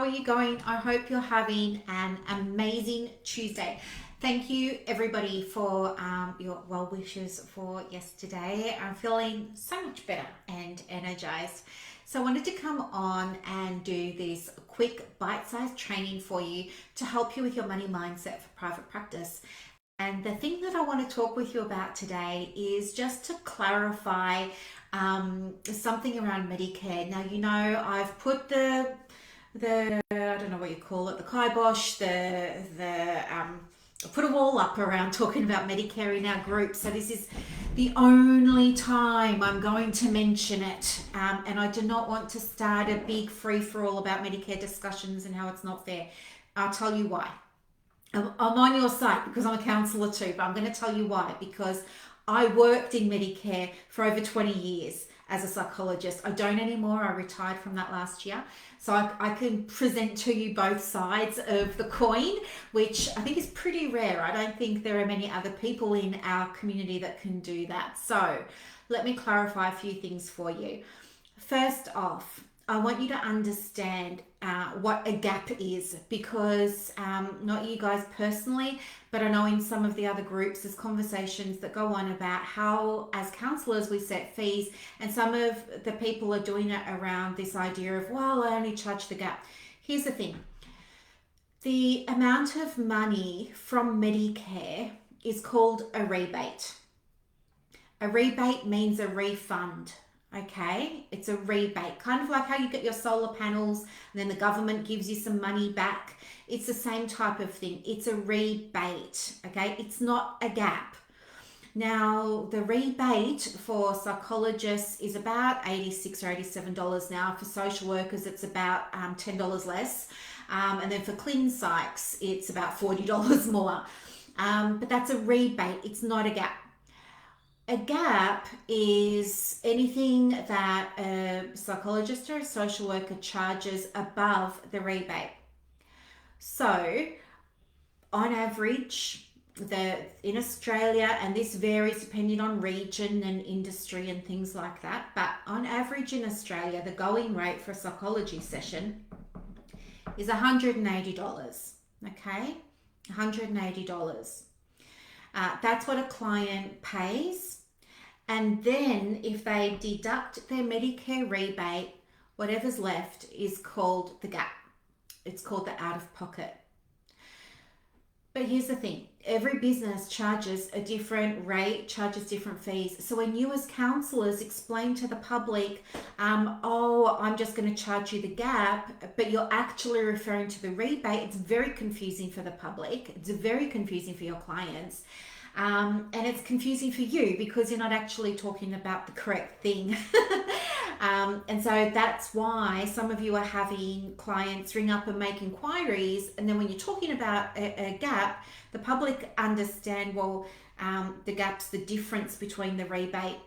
How are you going? I hope you're having an amazing Tuesday. Thank you, everybody, for your well wishes for yesterday. I'm feeling so much better and energized. So, I wanted to come on and do this quick bite sized training for you to help you with your money mindset for private practice. And the thing that I want to talk with you about today is just to clarify something around Medicare. Now, I've put the I don't know what you call it, the kibosh, I put a wall up around talking about Medicare in our group. So this is the only time I'm going to mention it, and I do not want to start a big free for all about Medicare discussions and how it's not fair. I'll tell you why. I'm on your side because I'm a counsellor too, but I'm going to tell you why. Because I worked in Medicare for over 20 years as a psychologist. I don't anymore. I retired from that last year. So I can present to you both sides of the coin, which I think is pretty rare. I don't think there are many other people in our community that can do that. So let me clarify a few things for you. First off, I want you to understand what a gap is, because not you guys personally, but I know in some of the other groups there's conversations that go on about how as counsellors we set fees, and some of the people are doing it around this idea of, well, I only charge the gap. Here's the thing. The amount of money from Medicare is called a rebate. A rebate means a refund. Okay, it's a rebate, kind of like how you get your solar panels and then the government gives you some money back. It's the same type of thing. It's a rebate. Okay, it's not a gap. Now, the rebate for psychologists is about $86 or $87 now. For social workers, it's about $10 less. And then for clean psychs, it's about $40 more. But that's a rebate. It's not a gap. A gap is anything that a psychologist or a social worker charges above the rebate. So, on average, in Australia, and this varies depending on region and industry and things like that, but on average in Australia, the going rate for a psychology session is $180. Okay, $180. That's what a client pays. And then if they deduct their Medicare rebate, whatever's left is called the gap. It's called the out of pocket. But here's the thing. Every business charges a different rate, charges different fees. So when you as counsellors explain to the public, I'm just going to charge you the gap, but you're actually referring to the rebate, it's very confusing for the public. It's very confusing for your clients. And it's confusing for you because you're not actually talking about the correct thing. And so that's why some of you are having clients ring up and make inquiries. And then when you're talking about a gap, the public understand, well, the gap's the difference between the rebate.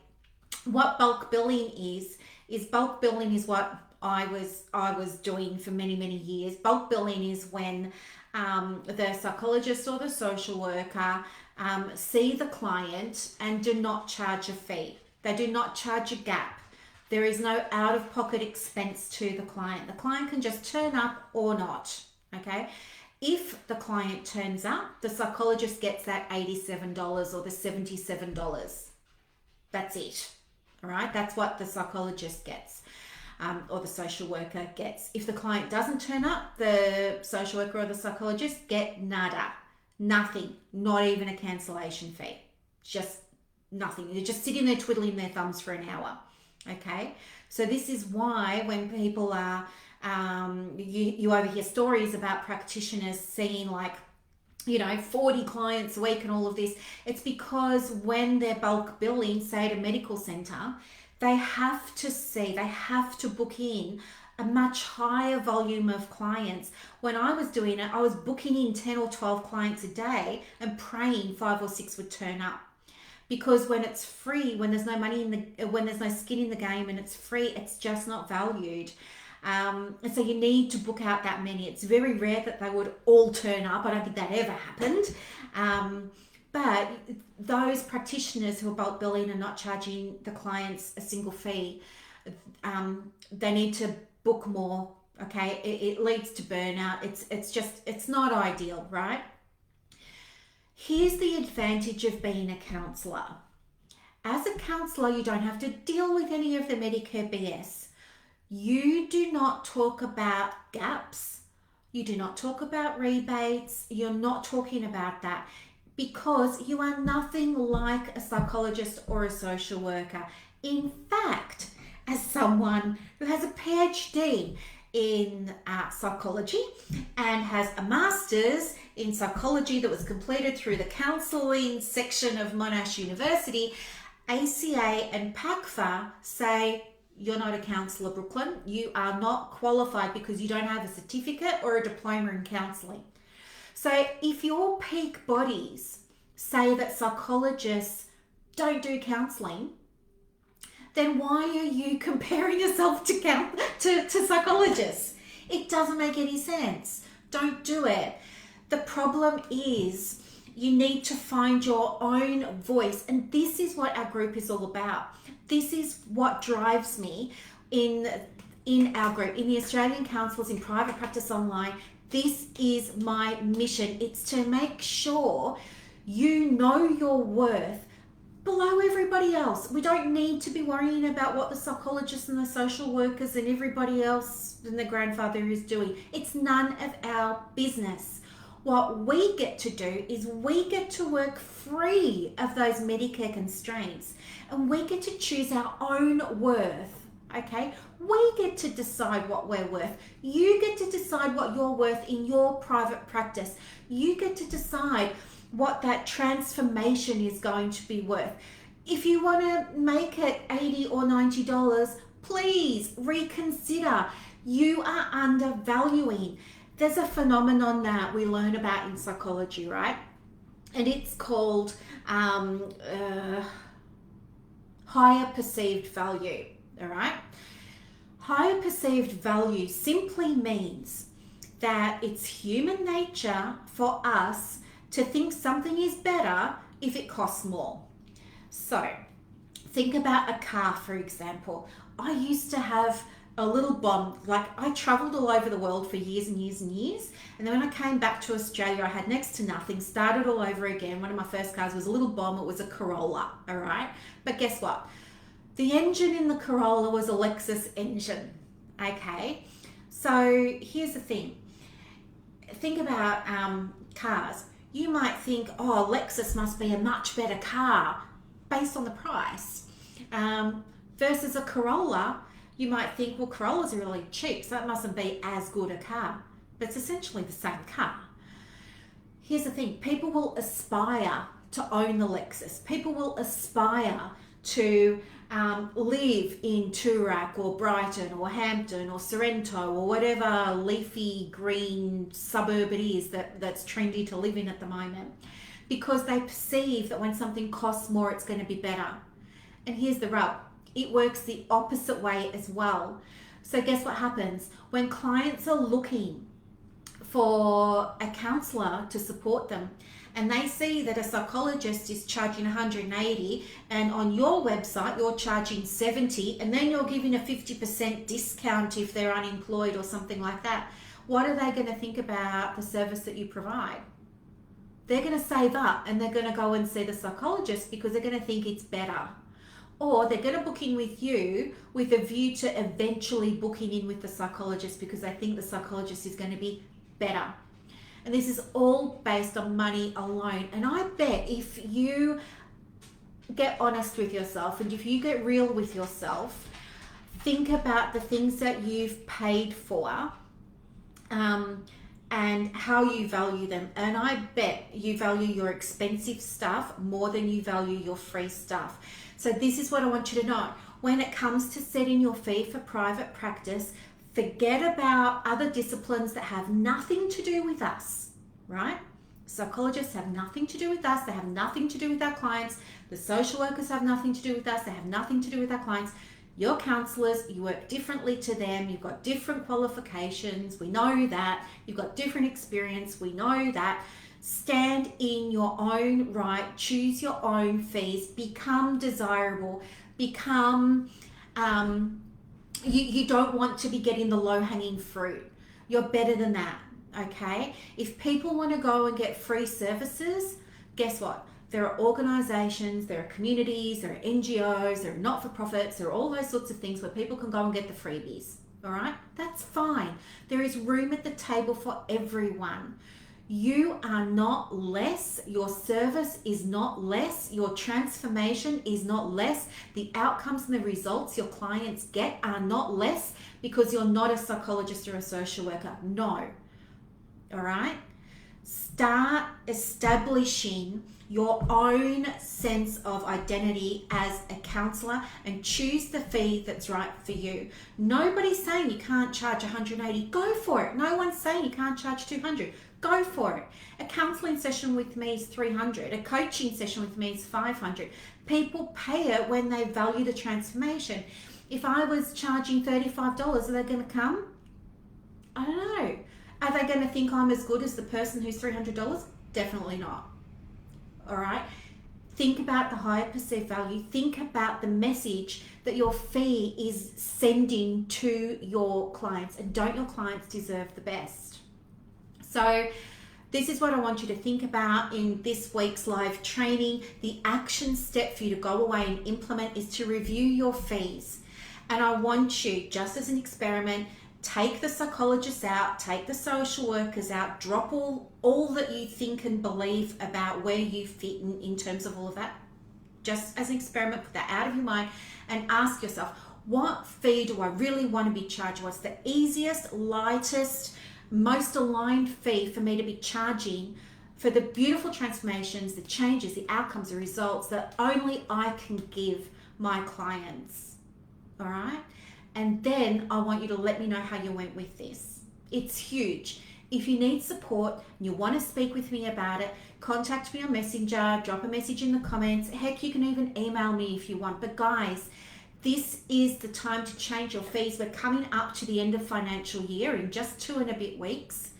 What bulk billing is bulk billing is what I was doing for many, many years. Bulk billing is when the psychologist or the social worker see the client and do not charge a fee. They do not charge a gap. There is no out-of-pocket expense to the client. The client can just turn up or not, okay? If the client turns up, the psychologist gets that $87 or the $77. That's it, all right? That's what the psychologist gets. Or the social worker gets. If the client doesn't turn up, the social worker or the psychologist get nada. Nothing, not even a cancellation fee, just nothing. They're just sitting there twiddling their thumbs for an hour. Okay, so this is why when people are, you overhear stories about practitioners seeing 40 clients a week and all of this. It's because when they're bulk billing, say at a medical center, they have to book in a much higher volume of clients. When I was doing it, I was booking in 10 or 12 clients a day and praying 5 or 6 would turn up. Because when it's free, when there's no when there's no skin in the game and it's free, it's just not valued. And so you need to book out that many. It's very rare that they would all turn up. I don't think that ever happened. But those practitioners who are bulk billing and not charging the clients a single fee, they need to book more Okay, it leads to burnout. It's not ideal, right? Here's the advantage of being a counsellor. As a counsellor, you don't have to deal with any of the Medicare BS. You do not talk about gaps. You do not talk about rebates. You're not talking about that because you are nothing like a psychologist or a social worker. In fact, as someone who has a PhD in psychology and has a master's in psychology that was completed through the counselling section of Monash University, ACA and PACFA say you're not a counsellor, Brooklyn. You are not qualified because you don't have a certificate or a diploma in counselling. So if your peak bodies say that psychologists don't do counselling, then why are you comparing yourself to psychologists? It doesn't make any sense. Don't do it. The problem is you need to find your own voice. And this is what our group is all about. This is what drives me in our group, in the Australian Counsellors in Private Practice Online. This is my mission. It's to make sure you know your worth below everybody else. We don't need to be worrying about what the psychologists and the social workers and everybody else and the grandfather is doing. It's none of our business. What we get to do is we get to work free of those Medicare constraints and we get to choose our own worth, okay? We get to decide what we're worth. You get to decide what you're worth in your private practice. You get to decide what that transformation is going to be worth. If you want to make it $80 or $90, please reconsider. You are undervaluing. There's a phenomenon that we learn about in psychology, right? And it's called higher perceived value, all right? Higher perceived value simply means that it's human nature for us to think something is better if it costs more. So think about a car, for example. I used to have a little bomb, like I traveled all over the world for years and years and years. And then when I came back to Australia, I had next to nothing, started all over again. One of my first cars was a little bomb. It was a Corolla, all right? But guess what? The engine in the Corolla was a Lexus engine, okay? So here's the thing. Think about cars. You might think, oh, Lexus must be a much better car based on the price. Versus a Corolla, you might think, well, Corollas are really cheap, so it mustn't be as good a car. But it's essentially the same car. Here's the thing. People will aspire to own the Lexus. People will aspire to live in Toorak or Brighton or Hampton or Sorrento or whatever leafy green suburb it is that's trendy to live in at the moment, because they perceive that when something costs more, it's going to be better. And here's the rub. It works the opposite way as well. So guess what happens? When clients are looking for a counsellor to support them, and they see that a psychologist is charging 180 and on your website you're charging 70, and then you're giving a 50% discount if they're unemployed or something like that, what are they going to think about the service that you provide? They're going to save up and they're going to go and see the psychologist because they're going to think it's better. Or they're going to book in with you with a view to eventually booking in with the psychologist because they think the psychologist is going to be better. And this is all based on money alone. And I bet if you get honest with yourself and if you get real with yourself, think about the things that you've paid for and how you value them. And I bet you value your expensive stuff more than you value your free stuff. So this is what I want you to know. When it comes to setting your fee for private practice, forget about other disciplines that have nothing to do with us, right? Psychologists have nothing to do with us. They have nothing to do with our clients. The social workers have nothing to do with us. They have nothing to do with our clients. You're counsellors. You work differently to them. You've got different qualifications. We know that. You've got different experience. We know that. Stand in your own right. Choose your own fees. Become desirable. Become you don't want to be getting the low-hanging fruit. You're better than that, okay? If people want to go and get free services, guess what? There are organizations, there are communities, there are NGOs, there are not-for-profits, there are all those sorts of things where people can go and get the freebies, all right? That's fine. There is room at the table for everyone. You are not less. Your service is not less. Your transformation is not less. The outcomes and the results your clients get are not less because you're not a psychologist or a social worker. No. All right? Start establishing your own sense of identity as a counselor and choose the fee that's right for you. Nobody's saying you can't charge $180. Go for it. No one's saying you can't charge $200. Go for it. A counseling session with me is $300. A coaching session with me is $500. People pay it when they value the transformation. If I was charging $35, are they going to come? I don't know. Are they going to think I'm as good as the person who's $300? Definitely not. All right. Think about the higher perceived value. Think about the message that your fee is sending to your clients, and don't your clients deserve the best? So this is what I want you to think about in this week's live training. The action step for you to go away and implement is to review your fees. And I want you, just as an experiment, take the psychologists out, take the social workers out, drop all that you think and believe about where you fit in terms of all of that. Just as an experiment, put that out of your mind and ask yourself, what fee do I really want to be charged? What's the easiest, lightest, most aligned fee for me to be charging for the beautiful transformations, the changes, the outcomes, the results that only I can give my clients? All right? And then I want you to let me know how you went with this. It's huge. If you need support and you want to speak with me about it, contact me on Messenger, drop a message in the comments. Heck, you can even email me if you want. But guys, this is the time to change your fees. We're coming up to the end of financial year in just 2 and a bit weeks.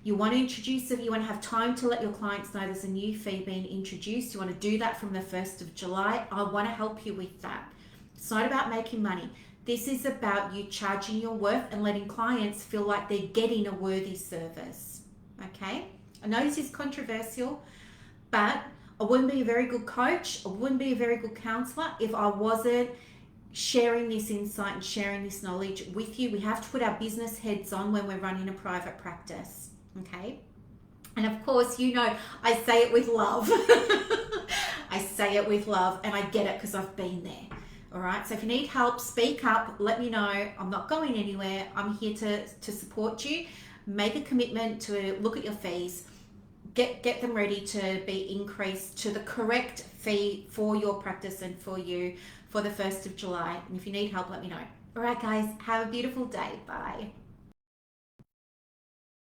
You want to introduce it. You want to have time to let your clients know there's a new fee being introduced. You want to do that from the 1st of July. I want to help you with that. It's not about making money. This is about you charging your worth and letting clients feel like they're getting a worthy service. Okay? I know this is controversial, but I wouldn't be a very good coach. I wouldn't be a very good counselor if I wasn't sharing this insight and sharing this knowledge with you. We have to put our business heads on when we're running a private practice, okay? And of course, you know, I say it with love. I say it with love, and I get it because I've been there. All right, so if you need help, speak up, let me know. I'm not going anywhere. I'm here to support you. Make a commitment to look at your fees, get them ready to be increased to the correct fee for your practice and for you for the 1st of July. And if you need help, let me know. All right, guys, have a beautiful day. Bye.